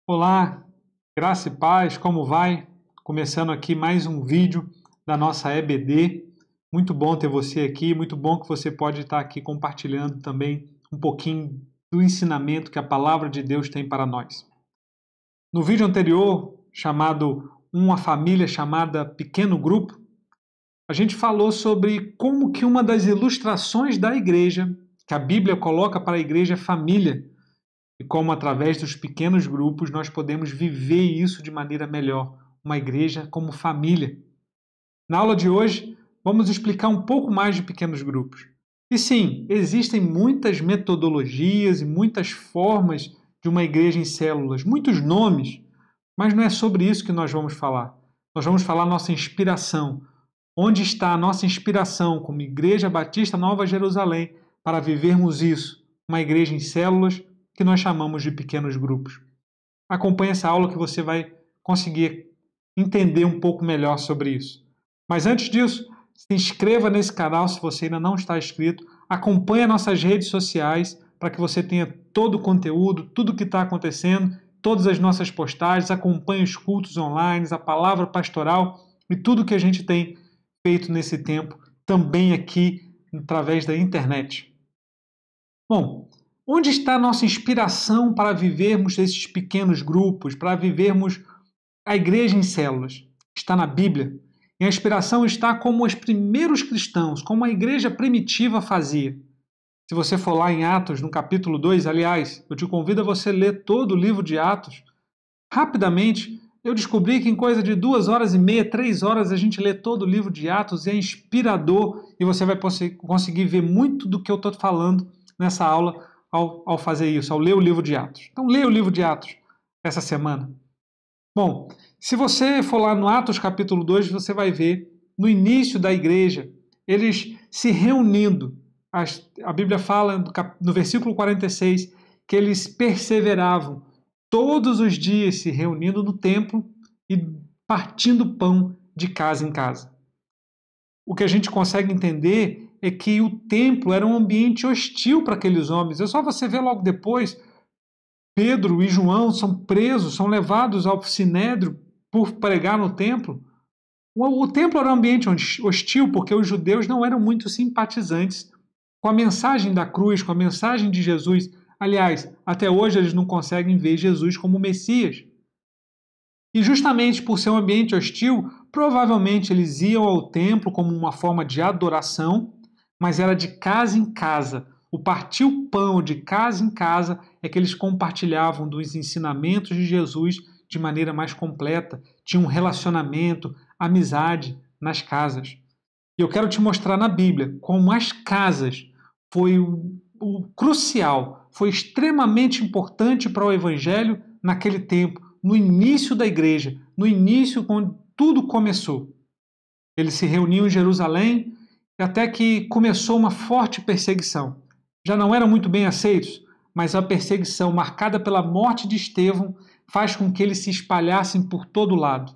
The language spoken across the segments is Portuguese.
Olá, graça e paz, como vai? Começando aqui mais um vídeo da nossa EBD. Muito bom ter você aqui, muito bom que você pode estar aqui compartilhando também um pouquinho do ensinamento que a palavra de Deus tem para nós. No vídeo anterior, chamado Uma Família Chamada Pequeno Grupo, a gente falou sobre como que uma das ilustrações da igreja, que a Bíblia coloca para a igreja, é família. E como, através dos pequenos grupos, nós podemos viver isso de maneira melhor, uma igreja como família. Na aula de hoje, vamos explicar um pouco mais de pequenos grupos. E sim, existem muitas metodologias e muitas formas de uma igreja em células, muitos nomes, mas não é sobre isso que nós vamos falar. Nós vamos falar nossa inspiração. Onde está a nossa inspiração como Igreja Batista Nova Jerusalém para vivermos isso, uma igreja em células, que nós chamamos de pequenos grupos. Acompanhe essa aula que você vai conseguir entender um pouco melhor sobre isso. Mas antes disso, se inscreva nesse canal se você ainda não está inscrito, acompanhe nossas redes sociais para que você tenha todo o conteúdo, tudo o que está acontecendo, todas as nossas postagens, acompanhe os cultos online, a palavra pastoral e tudo que a gente tem feito nesse tempo, também aqui através da internet. Bom, onde está a nossa inspiração para vivermos esses pequenos grupos, para vivermos a igreja em células? Está na Bíblia. E a inspiração está como os primeiros cristãos, como a igreja primitiva fazia. Se você for lá em Atos, no capítulo 2, aliás, eu te convido a você ler todo o livro de Atos. Rapidamente, eu descobri que em coisa de 2h30, 3 horas, a gente lê todo o livro de Atos, é inspirador e você vai conseguir ver muito do que eu estou falando nessa aula ao fazer isso, ao ler o livro de Atos. Então, leia o livro de Atos essa semana. Bom, se você for lá no Atos capítulo 2, você vai ver no início da igreja, eles se reunindo. A Bíblia fala no versículo 46 que eles perseveravam todos os dias se reunindo no templo e partindo pão de casa em casa. O que a gente consegue entender é que o templo era um ambiente hostil para aqueles homens. É só você ver logo depois, Pedro e João são presos, são levados ao sinédrio por pregar no templo. O templo era um ambiente hostil porque os judeus não eram muito simpatizantes com a mensagem da cruz, com a mensagem de Jesus. Aliás, até hoje eles não conseguem ver Jesus como Messias. E justamente por ser um ambiente hostil, provavelmente eles iam ao templo como uma forma de adoração, mas era de casa em casa. O partir o pão de casa em casa é que eles compartilhavam dos ensinamentos de Jesus de maneira mais completa. Tinha um relacionamento, amizade nas casas. E eu quero te mostrar na Bíblia como as casas foi o crucial, foi extremamente importante para o Evangelho naquele tempo, no início da igreja, no início quando tudo começou. Eles se reuniam em Jerusalém até que começou uma forte perseguição. Já não eram muito bem aceitos, mas a perseguição marcada pela morte de Estevão faz com que eles se espalhassem por todo lado.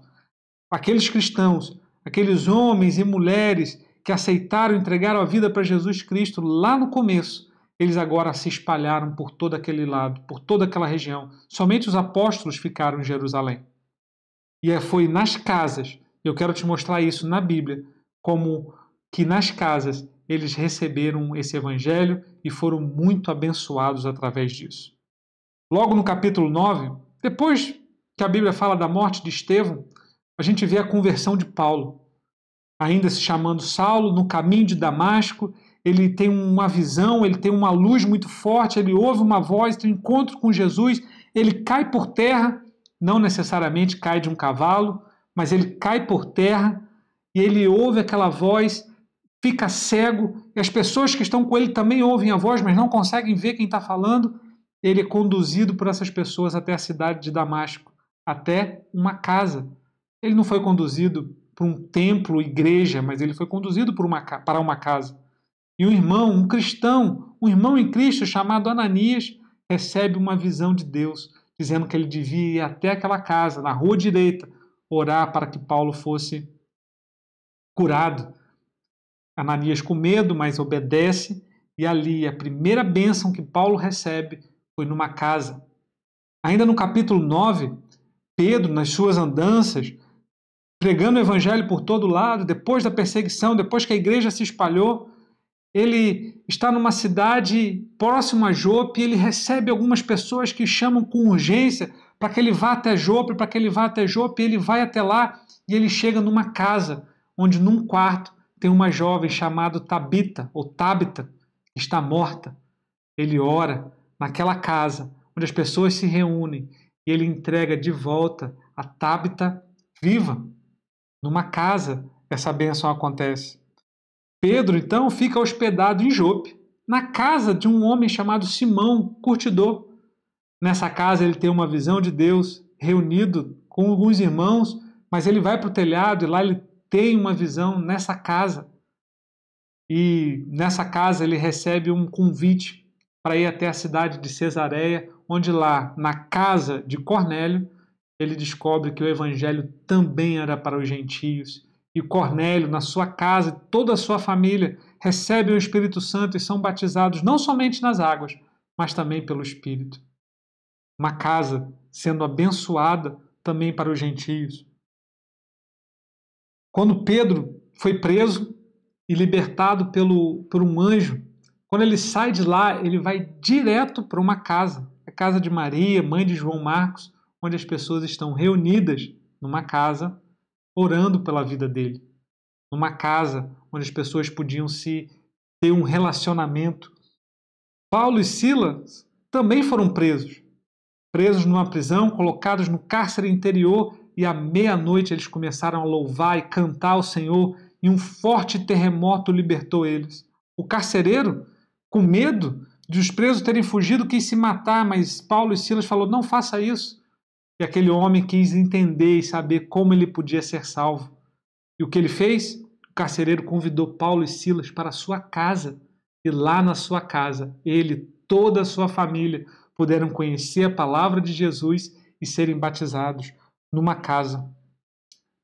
Aqueles cristãos, aqueles homens e mulheres que aceitaram e entregaram a vida para Jesus Cristo lá no começo, eles agora se espalharam por todo aquele lado, por toda aquela região. Somente os apóstolos ficaram em Jerusalém. E foi nas casas, eu quero te mostrar isso na Bíblia, como que nas casas eles receberam esse evangelho e foram muito abençoados através disso. Logo no capítulo 9, depois que a Bíblia fala da morte de Estevão, a gente vê a conversão de Paulo. Ainda se chamando Saulo, no caminho de Damasco, ele tem uma visão, ele tem uma luz muito forte, ele ouve uma voz, tem um encontro com Jesus, ele cai por terra, não necessariamente cai de um cavalo, mas ele cai por terra e ele ouve aquela voz, fica cego, e as pessoas que estão com ele também ouvem a voz, mas não conseguem ver quem está falando. Ele é conduzido por essas pessoas até a cidade de Damasco, até uma casa. Ele não foi conduzido para um templo, igreja, mas ele foi conduzido para uma casa. E um irmão, um cristão, um irmão em Cristo chamado Ananias, recebe uma visão de Deus, dizendo que ele devia ir até aquela casa, na rua direita, orar para que Paulo fosse curado. Ananias com medo, mas obedece, e ali a primeira bênção que Paulo recebe foi numa casa. Ainda no capítulo 9, Pedro, nas suas andanças, pregando o evangelho por todo lado, depois da perseguição, depois que a igreja se espalhou, ele está numa cidade próxima a Jope e ele recebe algumas pessoas que chamam com urgência para que ele vá até Jope, ele vai até lá e ele chega numa casa onde num quarto tem uma jovem chamada Tabita, ou Tábita, que está morta. Ele ora naquela casa onde as pessoas se reúnem e ele entrega de volta a Tábita viva. Numa casa essa bênção acontece. Pedro, então, fica hospedado em Jope, na casa de um homem chamado Simão, curtidor. Nessa casa ele tem uma visão de Deus, reunido com alguns irmãos, mas ele vai para o telhado e lá ele tem uma visão nessa casa. E nessa casa ele recebe um convite para ir até a cidade de Cesareia, onde lá, na casa de Cornélio, ele descobre que o evangelho também era para os gentios. E Cornélio, na sua casa, toda a sua família, recebem o Espírito Santo e são batizados não somente nas águas, mas também pelo Espírito. Uma casa sendo abençoada também para os gentios. Quando Pedro foi preso e libertado por um anjo, quando ele sai de lá, ele vai direto para uma casa, a casa de Maria, mãe de João Marcos, onde as pessoas estão reunidas numa casa, orando pela vida dele. Numa casa onde as pessoas podiam ter um relacionamento. Paulo e Silas também foram presos numa prisão, colocados no cárcere interior, e à meia-noite eles começaram a louvar e cantar ao Senhor, e um forte terremoto libertou eles. O carcereiro, com medo de os presos terem fugido, quis se matar, mas Paulo e Silas falaram, não faça isso. E aquele homem quis entender e saber como ele podia ser salvo. E o que ele fez? O carcereiro convidou Paulo e Silas para a sua casa. E lá na sua casa, ele e toda a sua família puderam conhecer a palavra de Jesus e serem batizados numa casa.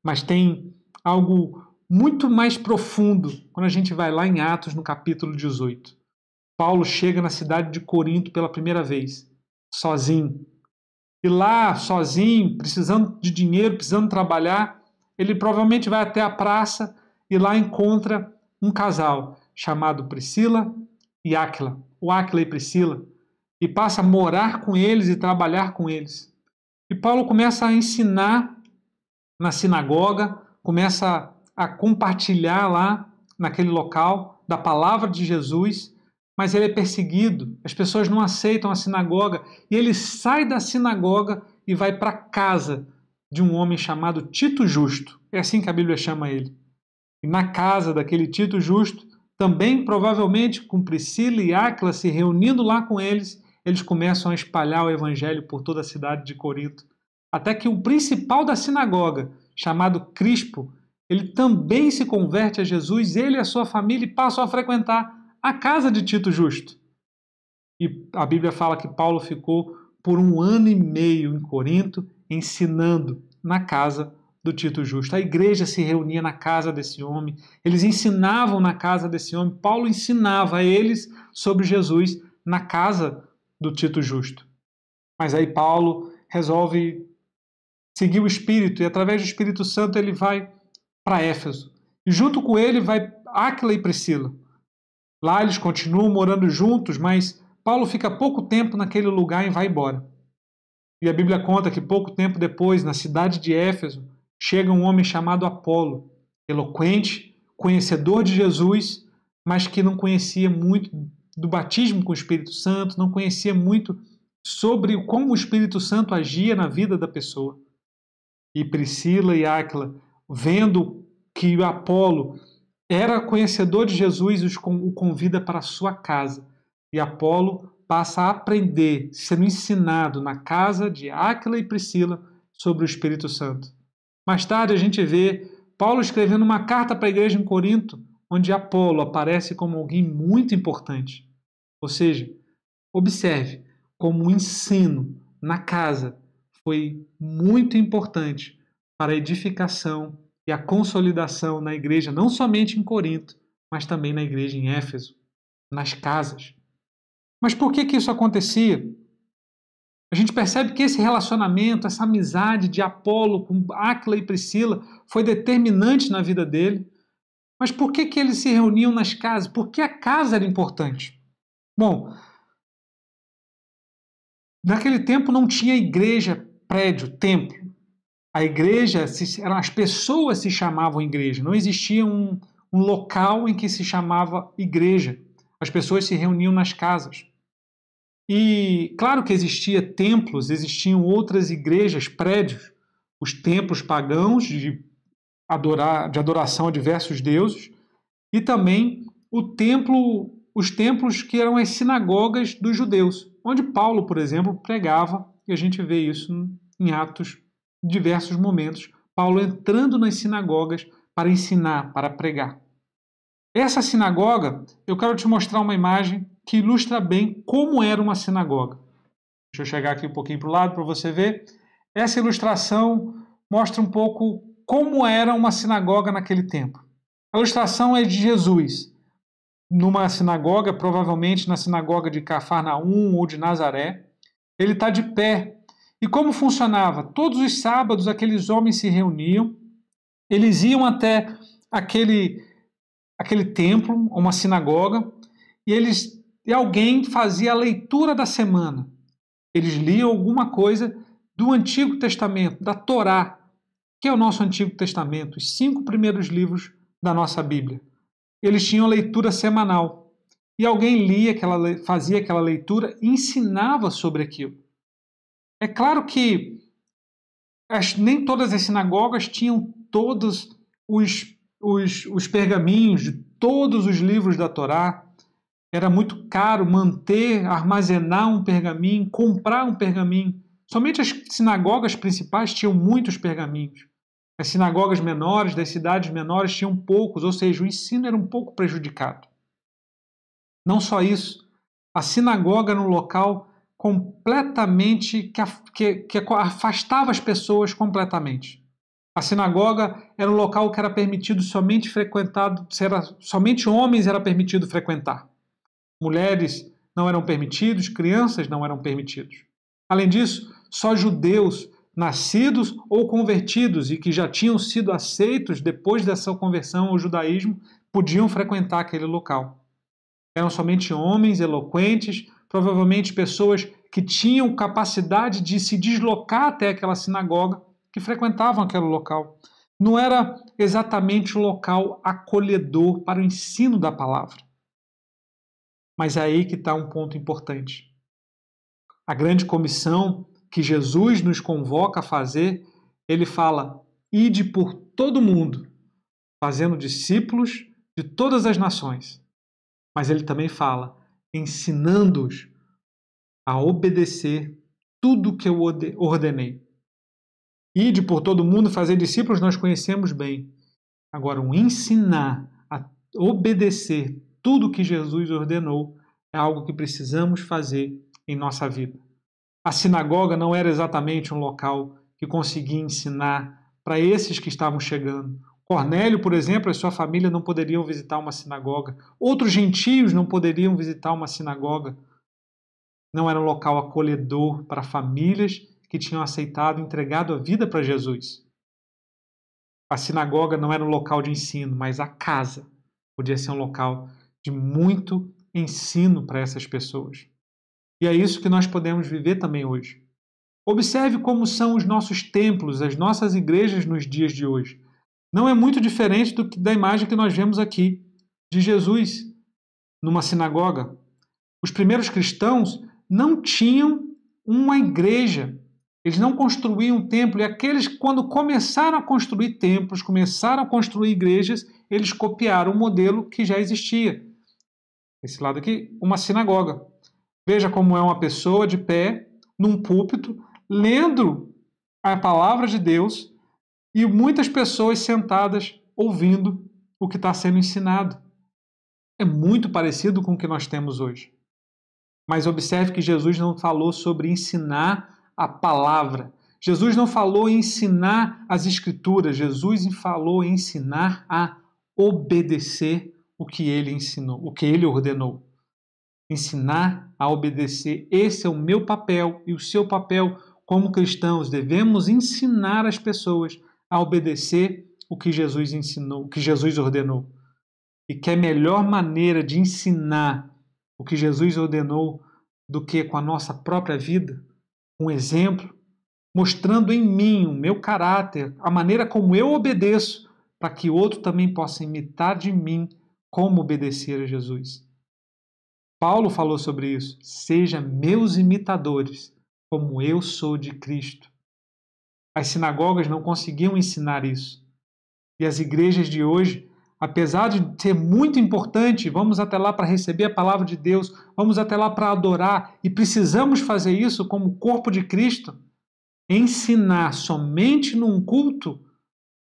Mas tem algo muito mais profundo quando a gente vai lá em Atos, no capítulo 18. Paulo chega na cidade de Corinto pela primeira vez, sozinho. E lá, sozinho, precisando de dinheiro, precisando trabalhar, ele provavelmente vai até a praça e lá encontra um casal chamado Priscila e Áquila, ou Áquila e Priscila, e passa a morar com eles e trabalhar com eles. E Paulo começa a ensinar na sinagoga, começa a compartilhar lá naquele local da palavra de Jesus, mas ele é perseguido, as pessoas não aceitam a sinagoga, e ele sai da sinagoga e vai para a casa de um homem chamado Tito Justo. É assim que a Bíblia chama ele. E na casa daquele Tito Justo, também provavelmente com Priscila e Áquila se reunindo lá com eles começam a espalhar o evangelho por toda a cidade de Corinto. Até que o principal da sinagoga, chamado Crispo, ele também se converte a Jesus, ele e a sua família, e passam a frequentar a casa de Tito Justo. E a Bíblia fala que Paulo ficou por 1 ano e meio em Corinto, ensinando na casa do Tito Justo. A igreja se reunia na casa desse homem, eles ensinavam na casa desse homem, Paulo ensinava a eles sobre Jesus na casa do Tito Justo. Mas aí Paulo resolve seguir o Espírito, e através do Espírito Santo ele vai para Éfeso. E junto com ele vai Áquila e Priscila. Lá eles continuam morando juntos, mas Paulo fica pouco tempo naquele lugar e vai embora. E a Bíblia conta que pouco tempo depois, na cidade de Éfeso, chega um homem chamado Apolo, eloquente, conhecedor de Jesus, mas que não conhecia muito do batismo com o Espírito Santo, não conhecia muito sobre como o Espírito Santo agia na vida da pessoa. E Priscila e Áquila, vendo que Apolo era conhecedor de Jesus, o convida para a sua casa. E Apolo passa a aprender, sendo ensinado na casa de Áquila e Priscila sobre o Espírito Santo. Mais tarde a gente vê Paulo escrevendo uma carta para a igreja em Corinto, onde Apolo aparece como alguém muito importante. Ou seja, observe como o ensino na casa foi muito importante para a edificação e a consolidação na igreja, não somente em Corinto, mas também na igreja em Éfeso, nas casas. Mas por que isso acontecia? A gente percebe que esse relacionamento, essa amizade de Apolo com Áquila e Priscila foi determinante na vida dele. Mas por que eles se reuniam nas casas? Por que a casa era importante? Bom, naquele tempo não tinha igreja, prédio, templo. A igreja, as pessoas se chamavam igreja. Não existia um local em que se chamava igreja. As pessoas se reuniam nas casas. E claro que existia templos, existiam outras igrejas, prédios, os templos pagãos de adoração a diversos deuses, e também os templos que eram as sinagogas dos judeus, onde Paulo, por exemplo, pregava, e a gente vê isso em Atos, em diversos momentos, Paulo entrando nas sinagogas para ensinar, para pregar. Essa sinagoga, eu quero te mostrar uma imagem que ilustra bem como era uma sinagoga. Deixa eu chegar aqui um pouquinho para o lado para você ver. Essa ilustração mostra um pouco como era uma sinagoga naquele tempo. A ilustração é de Jesus, numa sinagoga, provavelmente na sinagoga de Cafarnaum ou de Nazaré. Ele está de pé. E como funcionava? Todos os sábados aqueles homens se reuniam, eles iam até aquele templo, uma sinagoga, e alguém fazia a leitura da semana. Eles liam alguma coisa do Antigo Testamento, da Torá, que é o nosso Antigo Testamento, os 5 primeiros livros da nossa Bíblia. Eles tinham leitura semanal. E alguém fazia aquela leitura e ensinava sobre aquilo. É claro que nem todas as sinagogas tinham todos os pergaminhos de todos os livros da Torá. Era muito caro armazenar um pergaminho, comprar um pergaminho. Somente as sinagogas principais tinham muitos pergaminhos. As sinagogas menores, das cidades menores, tinham poucos, ou seja, o ensino era um pouco prejudicado. Não só isso, a sinagoga era um local completamente que afastava as pessoas completamente. A sinagoga era um local que era permitido somente frequentado, somente homens era permitido frequentar. Mulheres não eram permitidos, crianças não eram permitidos. Além disso, só judeus nascidos ou convertidos e que já tinham sido aceitos depois dessa conversão ao judaísmo podiam frequentar aquele local. Eram somente homens eloquentes, provavelmente pessoas que tinham capacidade de se deslocar até aquela sinagoga, que frequentavam aquele local. Não era exatamente um local acolhedor para o ensino da palavra. Mas é aí que está um ponto importante. A grande comissão que Jesus nos convoca a fazer, ele fala: ide por todo mundo, fazendo discípulos de todas as nações. Mas ele também fala, ensinando-os a obedecer tudo o que eu ordenei. Ide por todo mundo, fazer discípulos, nós conhecemos bem. Agora, o ensinar a obedecer tudo o que Jesus ordenou é algo que precisamos fazer em nossa vida. A sinagoga não era exatamente um local que conseguia ensinar para esses que estavam chegando. Cornélio, por exemplo, e sua família não poderiam visitar uma sinagoga. Outros gentios não poderiam visitar uma sinagoga. Não era um local acolhedor para famílias que tinham aceitado e entregado a vida para Jesus. A sinagoga não era um local de ensino, mas a casa podia ser um local de muito ensino para essas pessoas. E é isso que nós podemos viver também hoje. Observe como são os nossos templos, as nossas igrejas nos dias de hoje. Não é muito diferente da imagem que nós vemos aqui de Jesus numa sinagoga. Os primeiros cristãos não tinham uma igreja. Eles não construíam um templo. E aqueles, quando começaram a construir templos, começaram a construir igrejas, eles copiaram o modelo que já existia. Esse lado aqui, uma sinagoga. Veja como é uma pessoa de pé, num púlpito, lendo a palavra de Deus e muitas pessoas sentadas ouvindo o que está sendo ensinado. É muito parecido com o que nós temos hoje. Mas observe que Jesus não falou sobre ensinar a palavra. Jesus não falou em ensinar as escrituras. Jesus falou em ensinar a obedecer o que ele ensinou, o que ele ordenou. ensinar a obedecer. Esse é o meu papel e o seu papel como cristãos. Devemos ensinar as pessoas a obedecer o que Jesus ensinou, o que Jesus ordenou. E que é a melhor maneira de ensinar o que Jesus ordenou do que com a nossa própria vida, um exemplo, mostrando em mim o meu caráter, a maneira como eu obedeço, para que outro também possa imitar de mim como obedecer a Jesus. Paulo falou sobre isso. Sejam meus imitadores, como eu sou de Cristo. As sinagogas não conseguiam ensinar isso. E as igrejas de hoje, apesar de ser muito importante, vamos até lá para receber a palavra de Deus, vamos até lá para adorar, e precisamos fazer isso como corpo de Cristo, ensinar somente num culto,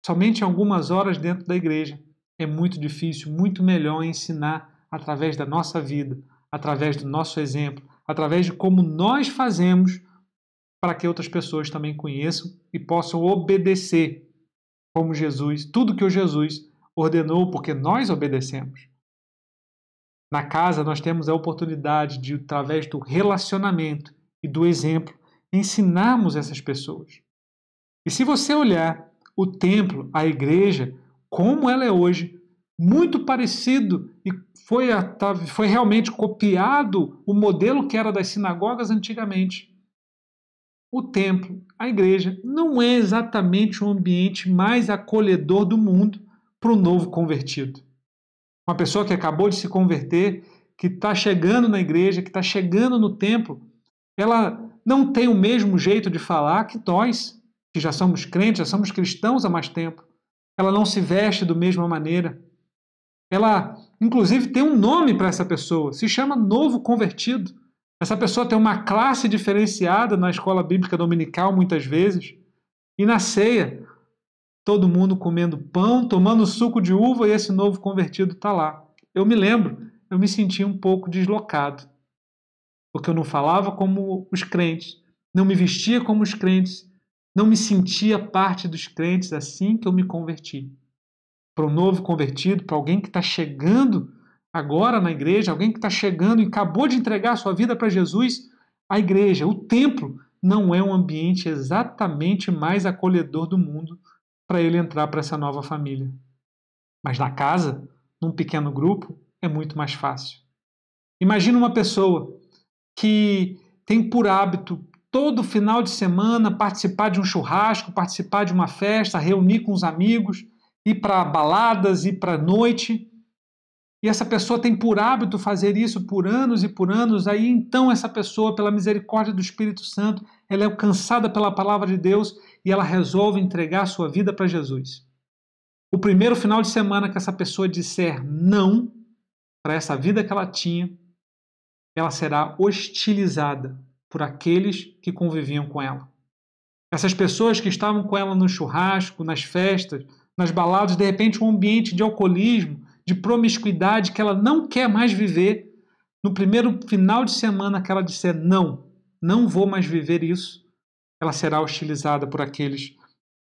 somente algumas horas dentro da igreja, é muito difícil. Muito melhor ensinar através da nossa vida, através do nosso exemplo, através de como nós fazemos, para que outras pessoas também conheçam e possam obedecer como Jesus, tudo que o Jesus ordenou, porque nós obedecemos. Na casa nós temos a oportunidade de, através do relacionamento e do exemplo, ensinarmos essas pessoas. E se você olhar o templo, a igreja, como ela é hoje, muito parecido, e foi realmente copiado o modelo que era das sinagogas antigamente. O templo, a igreja, não é exatamente o ambiente mais acolhedor do mundo para o novo convertido. Uma pessoa que acabou de se converter, que está chegando na igreja, que está chegando no templo, ela não tem o mesmo jeito de falar que nós, que já somos crentes, já somos cristãos há mais tempo. Ela não se veste da mesma maneira. Ela, inclusive, tem um nome para essa pessoa, se chama novo convertido. Essa pessoa tem uma classe diferenciada na escola bíblica dominical, muitas vezes, e na ceia, todo mundo comendo pão, tomando suco de uva, e esse novo convertido está lá. Eu me lembro, eu me senti um pouco deslocado, porque eu não falava como os crentes, não me vestia como os crentes, não me sentia parte dos crentes assim que eu me converti. Para um novo convertido, para alguém que está chegando agora na igreja, alguém que está chegando e acabou de entregar a sua vida para Jesus, a igreja, o templo, não é um ambiente exatamente mais acolhedor do mundo para ele entrar para essa nova família. Mas na casa, num pequeno grupo, é muito mais fácil. Imagina uma pessoa que tem por hábito todo final de semana participar de um churrasco, participar de uma festa, reunir com os amigos, ir para baladas, ir para noite. E essa pessoa tem por hábito fazer isso por anos e por anos. Aí então essa pessoa, pela misericórdia do Espírito Santo, ela é alcançada pela palavra de Deus e ela resolve entregar a sua vida para Jesus. O primeiro final de semana que essa pessoa disser não para essa vida que ela tinha, ela será hostilizada por aqueles que conviviam com ela. Essas pessoas que estavam com ela no churrasco, nas festas, nas baladas, de repente um ambiente de alcoolismo, de promiscuidade que ela não quer mais viver, no primeiro final de semana que ela disser não, não vou mais viver isso, ela será hostilizada por aqueles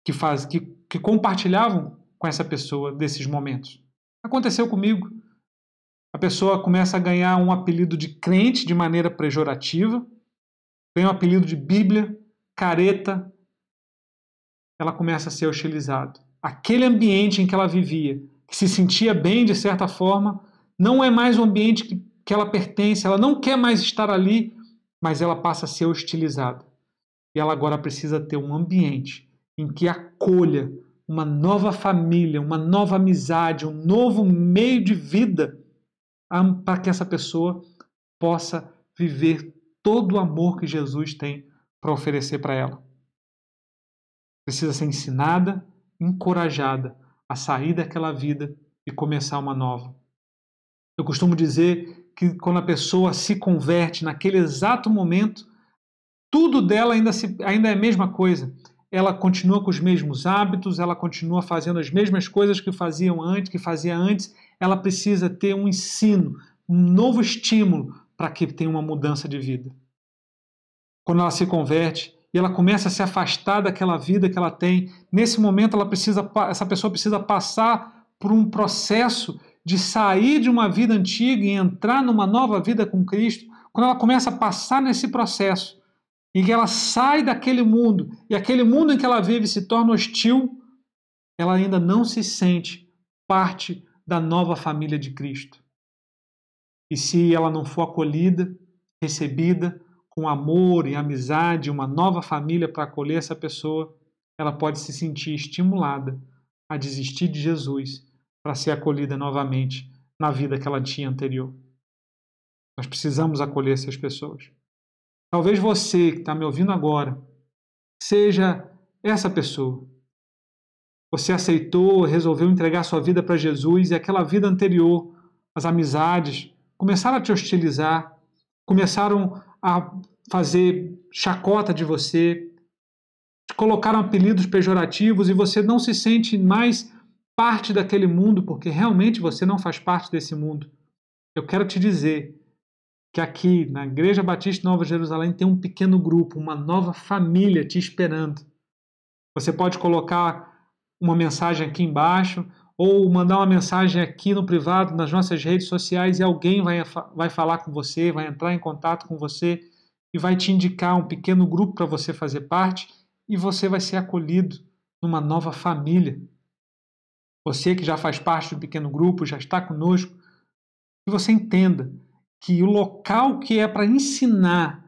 que compartilhavam com essa pessoa desses momentos. Aconteceu comigo. A pessoa começa a ganhar um apelido de crente de maneira pejorativa, ganha um apelido de Bíblia, careta, ela começa a ser hostilizada. Aquele ambiente em que ela vivia, que se sentia bem de certa forma, não é mais o ambiente que ela pertence, ela não quer mais estar ali, mas ela passa a ser hostilizada. E ela agora precisa ter um ambiente em que acolha uma nova família, uma nova amizade, um novo meio de vida, para que essa pessoa possa viver todo o amor que Jesus tem para oferecer para ela. Precisa ser ensinada, encorajada a sair daquela vida e começar uma nova. Eu costumo dizer que quando a pessoa se converte naquele exato momento, tudo dela ainda é a mesma coisa. Ela continua com os mesmos hábitos, ela continua fazendo as mesmas coisas que fazia antes. Ela precisa ter um ensino, um novo estímulo para que tenha uma mudança de vida. Quando ela se converte e ela começa a se afastar daquela vida que ela tem, nesse momento essa pessoa precisa passar por um processo de sair de uma vida antiga e entrar numa nova vida com Cristo, quando ela começa a passar nesse processo, e que ela sai daquele mundo, e aquele mundo em que ela vive se torna hostil, ela ainda não se sente parte da nova família de Cristo. E se ela não for acolhida, recebida com amor e amizade, uma nova família para acolher essa pessoa, ela pode se sentir estimulada a desistir de Jesus para ser acolhida novamente na vida que ela tinha anterior. Nós precisamos acolher essas pessoas. Talvez você que está me ouvindo agora seja essa pessoa. Você aceitou, resolveu entregar sua vida para Jesus e aquela vida anterior, as amizades, começaram a te hostilizar, começaram a fazer chacota de você, te colocaram apelidos pejorativos e você não se sente mais parte daquele mundo porque realmente você não faz parte desse mundo. Eu quero te dizer que aqui na Igreja Batista Nova Jerusalém tem um pequeno grupo, uma nova família te esperando. Você pode colocar uma mensagem aqui embaixo ou mandar uma mensagem aqui no privado, nas nossas redes sociais, e alguém vai falar com você, vai entrar em contato com você e vai te indicar um pequeno grupo para você fazer parte e você vai ser acolhido numa nova família. Você que já faz parte do pequeno grupo, já está conosco, que você entenda que o local que é para ensinar,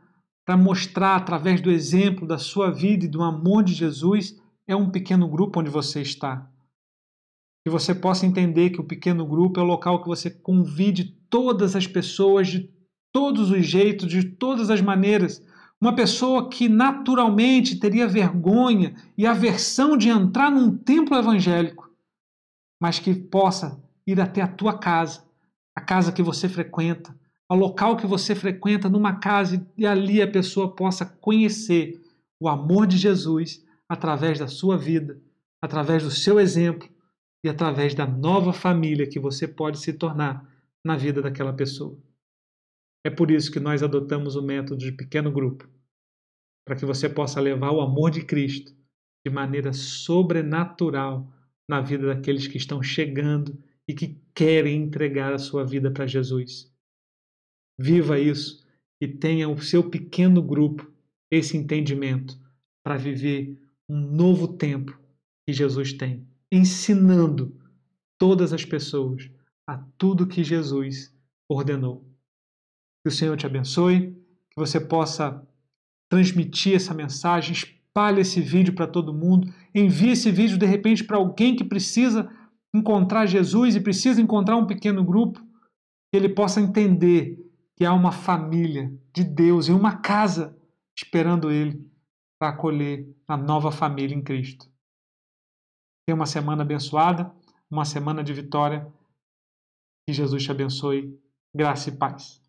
para mostrar através do exemplo da sua vida e do amor de Jesus, é um pequeno grupo onde você está. Que você possa entender que o pequeno grupo é o local que você convide todas as pessoas de todos os jeitos, de todas as maneiras. Uma pessoa que naturalmente teria vergonha e aversão de entrar num templo evangélico, mas que possa ir até a tua casa, a casa que você frequenta, ao local que você frequenta, numa casa, e ali a pessoa possa conhecer o amor de Jesus através da sua vida, através do seu exemplo e através da nova família que você pode se tornar na vida daquela pessoa. É por isso que nós adotamos o método de pequeno grupo, para que você possa levar o amor de Cristo de maneira sobrenatural na vida daqueles que estão chegando e que querem entregar a sua vida para Jesus. Viva isso e tenha o seu pequeno grupo, esse entendimento, para viver um novo tempo que Jesus tem, ensinando todas as pessoas a tudo que Jesus ordenou. Que o Senhor te abençoe, que você possa transmitir essa mensagem, espalhe esse vídeo para todo mundo, envie esse vídeo de repente para alguém que precisa encontrar Jesus e precisa encontrar um pequeno grupo, que ele possa entender que há uma família de Deus e uma casa esperando ele para acolher a nova família em Cristo. Tenha uma semana abençoada, uma semana de vitória. Que Jesus te abençoe. Graça e paz.